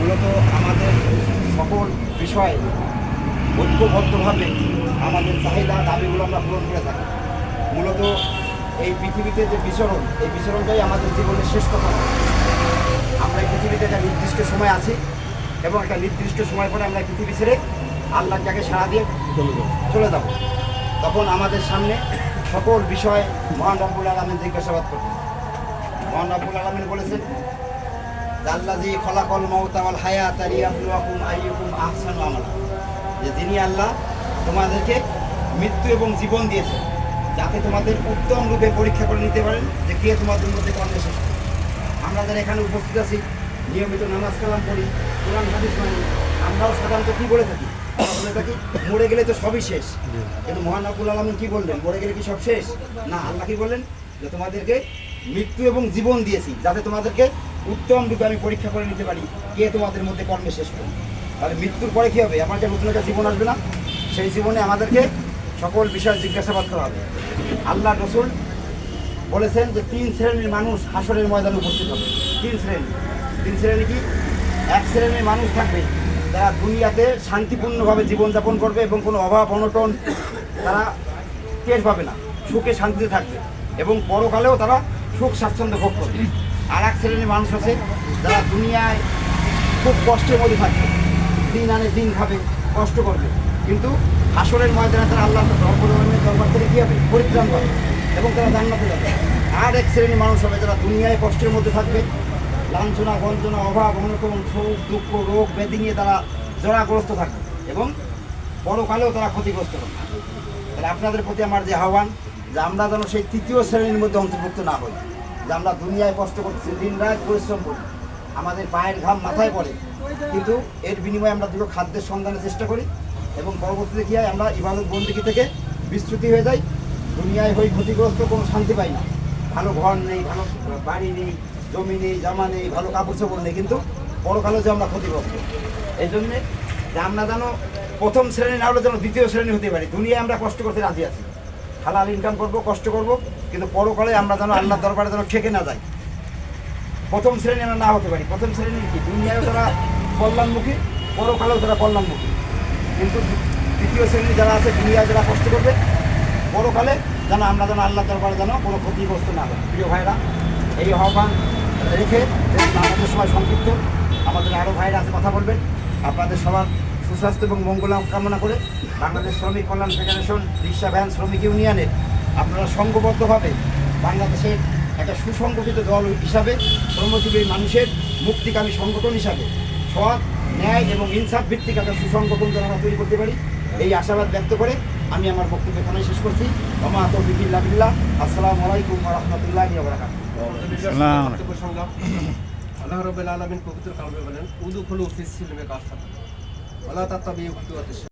মূলত আমাদের সকল বিষয়ে ঐক্যবদ্ধভাবে আমাদের চাহিদা দাবিগুলো আমরা পূরণ করে থাকি। মূলত এই পৃথিবীতে যে বিচরণ, এই বিচরণটাই আমাদের জীবনের শেষ কথা নয়। আমরা এই পৃথিবীতে একটা নির্দিষ্ট সময় আছি এবং একটা নির্দিষ্ট সময় পরে আমরা পৃথিবী ছেড়ে আল্লাহর ডাকে সাড়া দিয়ে চলে যাব। তখন আমাদের সামনে সকল বিষয় মহান রব্বুল আলামিন জিজ্ঞাসাবাদ করবেন। মহান রব্বুল আলামিন বলেছেন, আল্লাযী খলাকাল মাউতা ওয়াল হায়াতা লিয়াবলুয়াকুম আইয়ুকুম আহসানু আমালা, যে যিনি আল্লাহ তোমাদেরকে মৃত্যু এবং জীবন দিয়েছেন যাতে তোমাদের উত্তম রূপে পরীক্ষা করে নিতে পারেন যে কে তোমাদের মধ্যে কর্মে শেষ। আমরা যারা এখানে উপস্থিত আছি, নিয়মিত নামাজ কালাম পড়ি, কোরআন হাদিস মানি, আমরাও সাধারণত কী বলে থাকি? বলে থাকি মরে গেলে তো সবই শেষ। কিন্তু মহান রব্বুল আলামিন কী বললেন? মরে গেলে কি সব শেষ? না, আল্লাহ কী বললেন? যে তোমাদেরকে মৃত্যু এবং জীবন দিয়েছি যাতে তোমাদেরকে উত্তম রূপে আমি পরীক্ষা করে নিতে পারি কে তোমাদের মধ্যে কর্মে শেষ করে। তাহলে মৃত্যুর পরে কী হবে? আমার যে নতুন একটা জীবন আসবে না, সেই জীবনে আমাদেরকে সকল বিষয়ে জিজ্ঞাসাবাদ করা হবে। আল্লাহ রসুল বলেছেন যে 3 শ্রেণীর মানুষ হাসরের ময়দানে উপস্থিত হবে। 3 শ্রেণী কি? এক শ্রেণীর মানুষ থাকবে যারা দুনিয়াতে শান্তিপূর্ণভাবে জীবনযাপন করবে এবং কোনো অভাব অনটন তারা টের পাবে না, সুখে শান্তিতে থাকবে এবং পরকালেও তারা সুখ স্বাচ্ছন্দ্য ভোগ করবে। আর এক শ্রেণীর মানুষ আছে যারা দুনিয়ায় খুব কষ্টের মধ্যে থাকবে, দিন আনে দিন খাবে, কষ্ট করবে, কিন্তু হাসরের ময়দানে তারা আল্লাহ দরবার থেকে কী হবে? পরিত্রাণ পাবে এবং তারা জান্নাতে যাবে। আর এক শ্রেণীর মানুষ হবে যারা দুনিয়ায় কষ্টের মধ্যে থাকবে, লাঞ্ছনা গঞ্জনা অভাব অনটন শোক দুঃখ রোগ ব্যাধি নিয়ে তারা জড়াগ্রস্ত থাকবে এবং পরকালেও তারা ক্ষতিগ্রস্ত হবে। তাহলে আপনাদের প্রতি আমার যে আহ্বান, যে আমরা যেন সেই 3য় শ্রেণীর মধ্যে অন্তর্ভুক্ত না হই, যে আমরা দুনিয়ায় কষ্ট করছি, দিন রাত পরিশ্রম করি, আমাদের পায়ের ঘাম মাথায় পড়ে, কিন্তু এর বিনিময়ে আমরা দুটো খাদ্যের সন্ধানের চেষ্টা করি এবং পরবর্তীতে কী হয়? আমরা ইবাদত বন্দেগী থেকে বিচ্যুতি হয়ে যাই, দুনিয়ায় হই ক্ষতিগ্রস্ত, কোনো শান্তি পাই না, ভালো ঘর নেই, ভালো বাড়ি নেই, জমি নেই, জামা নেই, ভালো কাপড় চোপড় নেই, কিন্তু পরকালে যে আমরা ক্ষতিগ্রস্ত। এই জন্যে যে আমরা যেন প্রথম শ্রেণী না হলে যেন 2য় শ্রেণী হতে পারি। দুনিয়ায় আমরা কষ্ট করতে রাজি আছি, হালাল ইনকাম করব, কষ্ট করব, কিন্তু পরকালে আমরা যেন আল্লাহর দরবারে যেন ঠেকে না যাই, প্রথম শ্রেণী আমরা না হতে পারি। প্রথম শ্রেণী কি? দুনিয়ায়ও তারা কল্যাণমুখী, পরকালেও তারা কল্যাণমুখী, কিন্তু 2য় শ্রেণী যারা আছে দুনিয়ায় যারা কষ্ট করবে, পরকালে যেন আমরা যেন আল্লাহর দরবারে যেন কোনো ক্ষতিগ্রস্ত না হয়। প্রিয় ভাইরা, এই আহ্বান রেখে আমাদের সময় সংক্ষিপ্ত, আমাদের আরও ভাইরা আছে কথা বলবেন। আপনাদের সবার সুস্বাস্থ্য এবং মঙ্গল কামনা করে বাংলাদেশ শ্রমিক কল্যাণ ফেডারেশন রিক্সা ভ্যান শ্রমিক ইউনিয়নের আপনারা সংঘবদ্ধভাবে বাংলাদেশের একটা সুসংগঠিত দল হিসাবে, শ্রমজীবী মানুষের মুক্তিকামী সংগঠন হিসাবে সৎ ন্যায় এবং ইনসাফ ভিত্তিক একটা সুসংগঠন যেন আমরা তৈরি করতে পারি, এই আশাবাদ ব্যক্ত করে আমি আমার বক্তব্য এখানে শেষ করছি। ওমা তৌফিক ইল্লা বিল্লাহ। আসসালামু আলাইকুম ওয়া রাহমাতুল্লাহি ওয়া বারাকাতুহু। আল্লাহ রাব্বুল আলামিন পবিত্র কালামে বলেন, উদখুলু ফিস সিলমে কাফাতান ওয়া লা তাত্তাবিউ খুতুওয়াতিশ